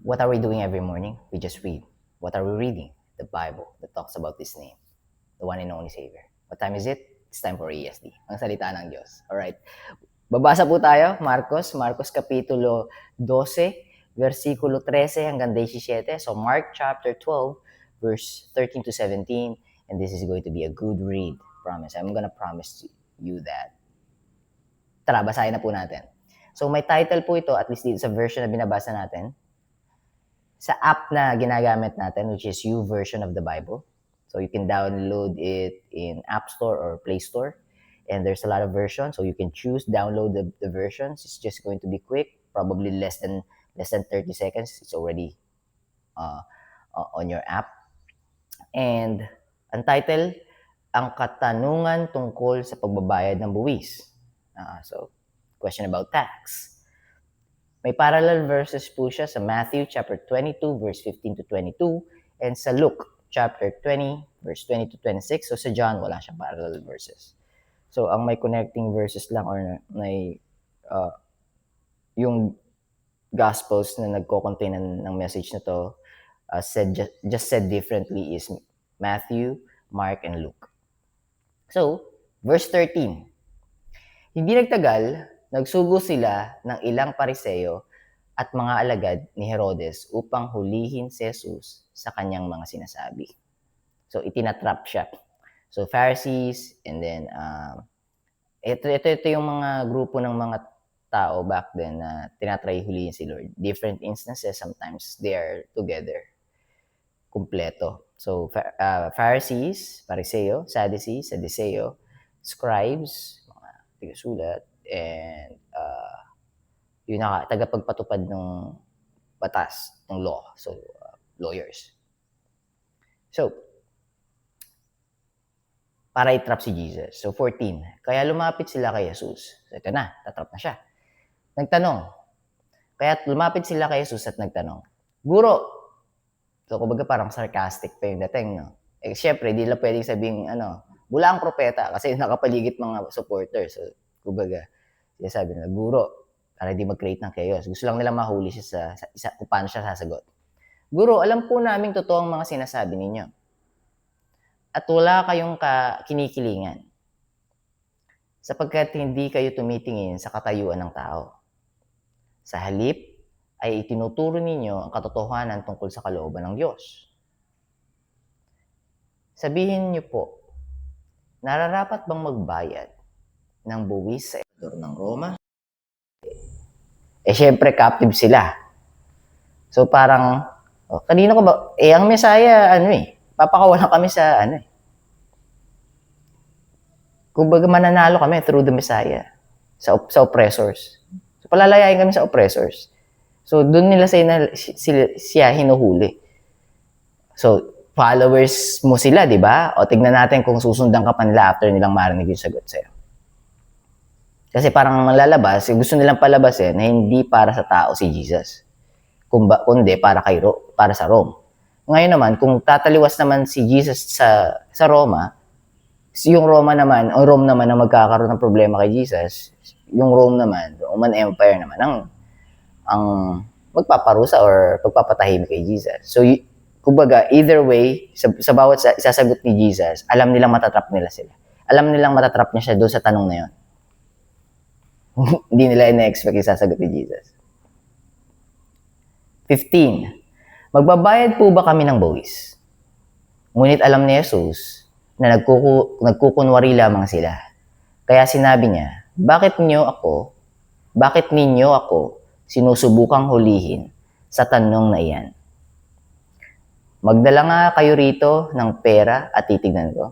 What are we doing every morning? We just read. What are we reading? The Bible that talks about His name, the one and only Savior. What time is it? It's time for ESD, ang salita ng Diyos. Alright. Babasa po tayo, Marcos Kapitulo 12, versikulo 13 hanggang 17. So Mark chapter 12, verse 13 to 17. And this is going to be a good read. Promise. I'm gonna promise you that. Tara, basahin na po natin. So may title po ito, at least dito sa version na binabasa natin. Sa app na ginagamit natin, which is YouVersion of the Bible. So you can download it in App Store or Play Store. And there's a lot of versions, so you can choose, download the versions. It's just going to be quick, probably less than 30 seconds. It's already on your app. And ang title, ang katanungan tungkol sa pagbabayad ng buwis. So, question about tax. May parallel verses po siya sa Matthew chapter 22, verse 15 to 22, and sa Luke chapter 20, verse 20 to 26. So sa John, wala siyang parallel verses. So ang may connecting verses lang or may yung Gospels na nagko-contain ng message na to, just said differently, is Matthew, Mark, and Luke. So, verse 13. Hindi nagtagal, nagsugo sila ng ilang pariseo at mga alagad ni Herodes upang hulihin si Jesus sa kanyang mga sinasabi. So, itinatrap siya. So, Pharisees, and then, ito yung mga grupo ng mga tao back then na tinatry hulihin si Lord. Different instances, sometimes they are together, kumpleto. So, Pharisees, Pariseo, Sadducees, Scribes, mga tigasulat, and yung tagapagpatupad ng batas, ng law. So, lawyers. So, para i-trap si Jesus. So, 14. Kaya lumapit sila kay Jesus. So, ito na, tatrap na siya. Nagtanong. Kaya lumapit sila kay Jesus at nagtanong, Guro! So, kumbaga parang sarcastic pa yung dating, no? Eh, syempre, di lang pwedeng sabing, bula ang propeta kasi nakapaligid mga supporters. So, kumbaga, sabi nila, Guro, para di mag-create ng chaos. Gusto lang nila mahuli siya kung paano siya sasagot. Guro, alam po namin totoo ang mga sinasabi ninyo. At wala kayong kinikilingan. Sapagkat hindi kayo tumitingin sa katayuan ng tao. Sa halip, ay itinuturo ninyo ang katotohanan tungkol sa kalooban ng Diyos. Sabihin niyo po, nararapat bang magbayad ng buwis sa emperador ng Roma? Syempre, captive sila. So, parang, kanino ko ba? Ang Messiah, papakawalan kami sa, kumbaga mananalo kami through the Messiah, sa oppressors. So, palalayain kami sa oppressors. So, doon nila siya hinuhuli. So, followers mo sila, di ba? O, tignan natin kung susundan ka pa nila after nilang marinig yung sagot sa'yo. Kasi parang malalabas, gusto nilang palabasin na hindi para sa tao si Jesus, kundi para sa Rome. Ngayon naman, kung tataliwas naman si Jesus sa Roma, yung Rome naman ang magkakaroon ng problema kay Jesus, yung Roman Empire naman ang magpaparusa or pagpapatahimik kay Jesus. So, kumbaga, either way, sa bawat isasagot ni Jesus, alam nilang matatrap nila sila. Alam nilang matatrap niya siya doon sa tanong na yun. Hindi nila ina-expect isasagot ni Jesus. 15. Magbabayad po ba kami ng buwis? Ngunit alam ni Jesus na nagkukunwari lamang sila. Kaya sinabi niya, bakit ninyo ako sinusubukang hulihin sa tanong na iyan? Magdala nga kayo rito ng pera at titignan ko.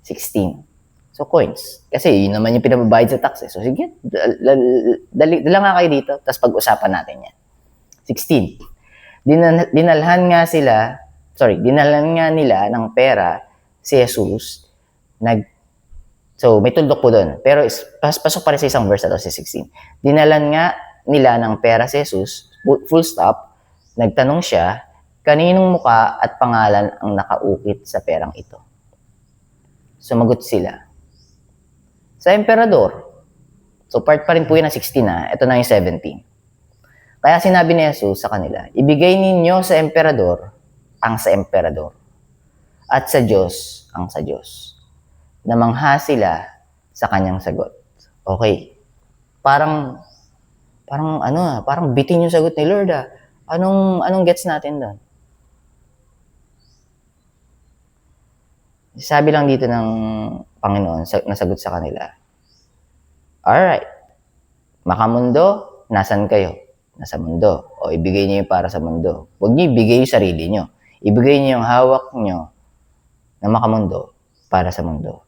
16. So, coins. Kasi yun naman yung pinababayad sa tax. So, sige, dala nga kayo dito, tapos pag-usapan natin yan. 16. Dinalhan nga nila ng pera si Jesus. So, may tuldok po doon. Pero, pasok pa rin sa isang verse na to, si 16. Dinalan nga nila ng pera si Jesus, full stop, nagtanong siya, kaninong muka at pangalan ang nakaukit sa perang ito? Sumagot sila, sa emperador. So, part pa rin po yun ng 16 na. Ito na yung 17. Kaya sinabi ni Jesus sa kanila, ibigay ninyo sa emperador ang sa emperador at sa Diyos ang sa Diyos. Namangha sila sa kanyang sagot. Okay. Parang bitin yung sagot ni Lord ah. Anong gets natin doon? Sabi lang dito ng Panginoon, nasagot sa kanila, alright, makamundo, nasan kayo? Nasa mundo. O ibigay niyo yung para sa mundo. Huwag niyo ibigay yung sarili niyo. Ibigay niyo yung hawak niyo na makamundo para sa mundo.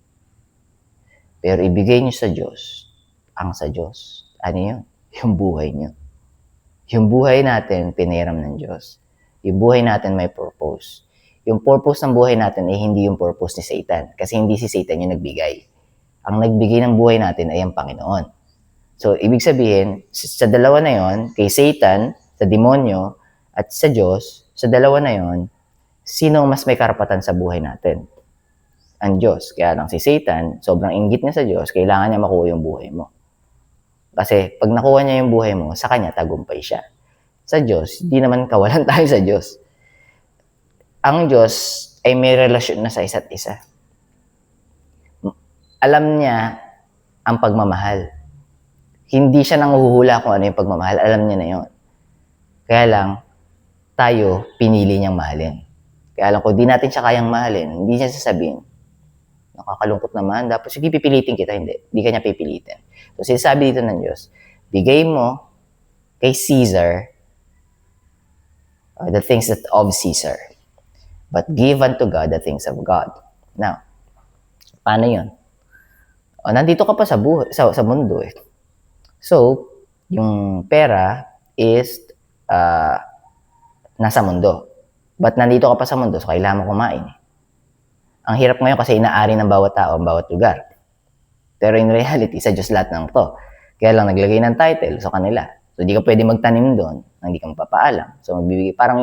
Pero ibigay niyo sa Diyos ang sa Diyos. Ano yun? Yung buhay niyo. Yung buhay natin, piniram ng Diyos. Yung buhay natin may purpose. Yung purpose ng buhay natin ay hindi yung purpose ni Satan. Kasi hindi si Satan yung nagbigay. Ang nagbigay ng buhay natin ay ang Panginoon. So, ibig sabihin, sa dalawa na yon, kay Satan, sa demonyo, at sa Diyos, sa dalawa na yon, sino ang mas may karapatan sa buhay natin? Ang Diyos. Kaya lang si Satan, sobrang inggit niya sa Diyos, kailangan niya makuha yung buhay mo. Kasi pag nakuha niya yung buhay mo, sa kanya tagumpay siya. Sa Diyos, hindi naman kawalan tayo sa Diyos. Ang Diyos ay may relasyon na sa isa't isa. Alam niya ang pagmamahal. Hindi siya nanghuhula kung ano yung pagmamahal. Alam niya na yun. Kaya lang, tayo, pinili niyang mahalin. Kaya lang, kung di natin siya kayang mahalin, hindi niya sasabihin, nakakalungkot naman, dapat sige pipilitin kita. Hindi ka niya pipilitin. So, sinasabi dito ng Diyos, bigay mo kay Caesar the things that of Caesar, but give unto God the things of God. Now, paano yun? Nandito ka pa sa mundo eh. So, yung pera is nasa mundo. But nandito ka pa sa mundo, so kailangan mo kumain. Ang hirap ngayon kasi inaari ng bawat tao ang bawat lugar. Pero in reality, sa Diyos lahat ng to. Kaya lang naglagay ng title sa kanila. So, di ka pwede magtanim doon nang di ka mapapaalam. So, magbibigay. Parang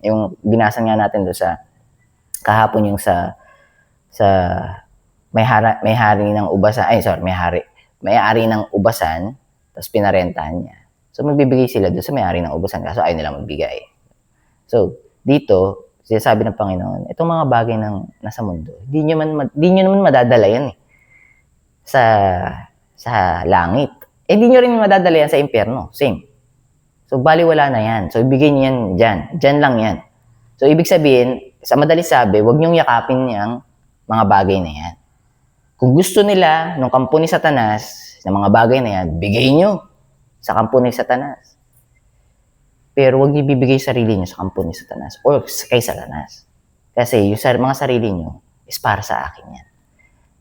yung binasan nga natin doon sa kahapon yung sa may hari ng ubasan. May-ari ng ubasan, tapos pinarentahan niya. So, magbibigay sila doon sa may-ari ng ubasan, kaso ayaw nila magbigay. So, dito, sinasabi ng Panginoon, itong mga bagay ng nasa mundo, di nyo naman madadala yan eh. Sa langit. Di nyo rin madadala yan sa impyerno. Same. So, baliwala na yan. So, ibigay nyo yan dyan. Dyan lang yan. So, ibig sabihin, sa madalis sabi, huwag nyong yakapin yung mga bagay na yan. Kung gusto nila ng kampo ni Satanas, ng mga bagay na yan, bigay nyo sa kampo ni Satanas. Pero huwag niyo bibigay sarili nyo sa kampo ni Satanas or kay Satanas. Kasi yung mga sarili nyo is para sa akin yan.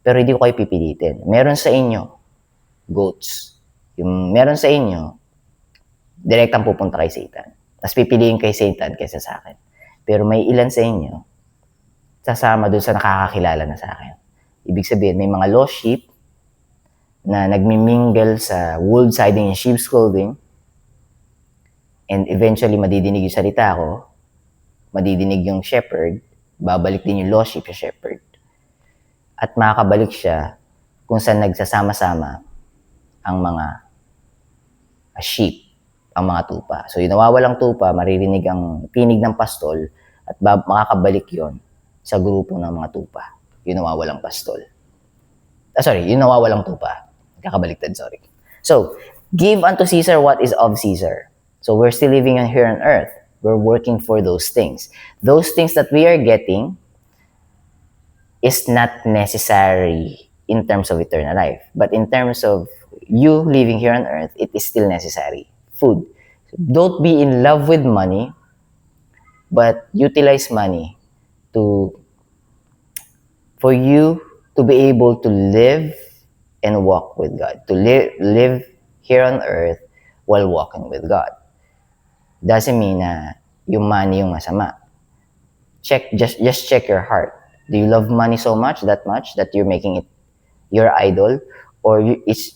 Pero hindi ko kayo pipilitin. Meron sa inyo, goats. Yung meron sa inyo, direktang pupunta kay Satan. Tapos pipiliin kay Satan kaysa sa akin. Pero may ilan sa inyo, sasama doon sa nakakakilala na sa akin. Ibig sabihin, may mga lost sheep na nagmimingle sa wolves hiding in sheep's clothing, and eventually madidinig yung salita ko, madidinig yung shepherd, babalik din yung lost sheep sa shepherd. At makakabalik siya kung saan nagsasama-sama ang mga sheep, ang mga tupa. So yung nawawalang tupa, maririnig ang tinig ng pastol at makakabalik yon sa grupo ng mga tupa. Yung nawawalang pastol. Yung nawawalang tupa. Kakabaliktad, sorry. So, give unto Caesar what is of Caesar. So, we're still living here on earth. We're working for those things. Those things that we are getting is not necessary in terms of eternal life. But in terms of you living here on earth, it is still necessary. Food. Don't be in love with money, but utilize money for you to be able to live and walk with God. To live here on earth while walking with God. Doesn't mean na yung money yung masama. Just check your heart. Do you love money so much, that you're making it your idol? Or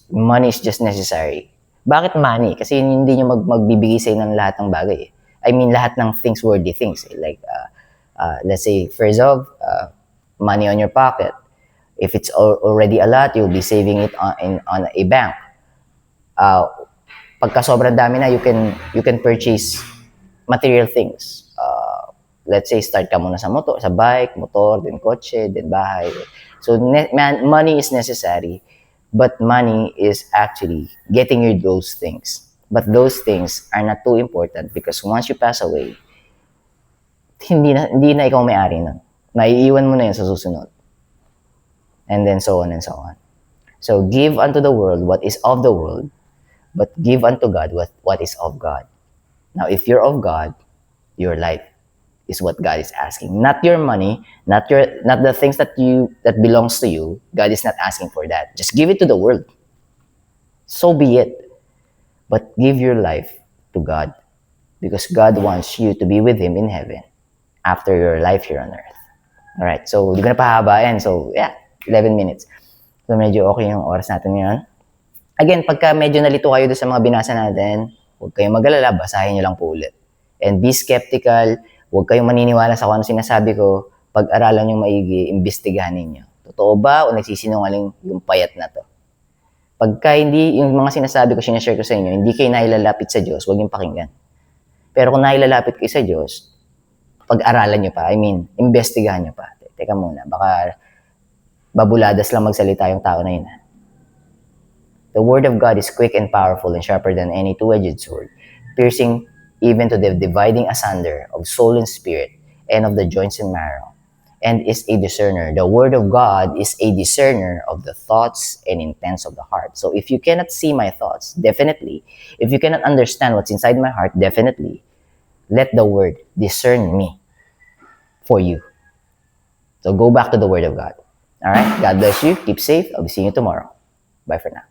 money is just necessary? Bakit money? Kasi hindi nyo magbibigay sa'yo ng lahat ng bagay. I mean, lahat ng things, worthy things. Like, let's say, first of, money on your pocket. If it's already a lot, you'll be saving it on a bank. pagka sobrang dami na, you can purchase material things. Let's say, start ka muna sa bike, motor, then kotse, then bahay. So, money is necessary, but money is actually getting you those things. But those things are not too important because once you pass away, hindi na ikaw may-ari nun. Maiiwan mo na yun sa susunod. And then so on and so on. So, give unto the world what is of the world, but give unto God what is of God. Now, if you're of God, your life is what God is asking. Not your money, not the things that belongs to you. God is not asking for that. Just give it to the world. So be it. But give your life to God because God wants you to be with Him in heaven after your life here on earth. Alright, so hindi ko na pahabayan. So, yeah, 11 minutes. So, medyo okay yung oras natin ngayon. Again, pagka medyo nalito kayo doon sa mga binasa natin, huwag kayong mag-alala, basahin nyo lang po ulit. And be skeptical, huwag kayong maniniwala sa kung ano sinasabi ko, pag-aralan nyo maigi, imbestigahan ninyo. Totoo ba o nagsisinungaling yung payat na to? Pagka hindi, yung mga sinasabi ko, sinashare ko sa inyo, hindi kayo nailalapit sa Diyos, huwag yung pakinggan. Pero kung nailalapit kayo sa Diyos, pag-aralan nyo pa, imbestigahan nyo pa. Teka muna, baka babuladas lang magsalita yung tao na yun. The word of God is quick and powerful and sharper than any two-edged sword, piercing even to the dividing asunder of soul and spirit and of the joints and marrow, and is a discerner. The word of God is a discerner of the thoughts and intents of the heart. So if you cannot see my thoughts, definitely. If you cannot understand what's inside my heart, definitely. Let the word discern me for you. So go back to the word of God. All right? God bless you. Keep safe. I'll be seeing you tomorrow. Bye for now.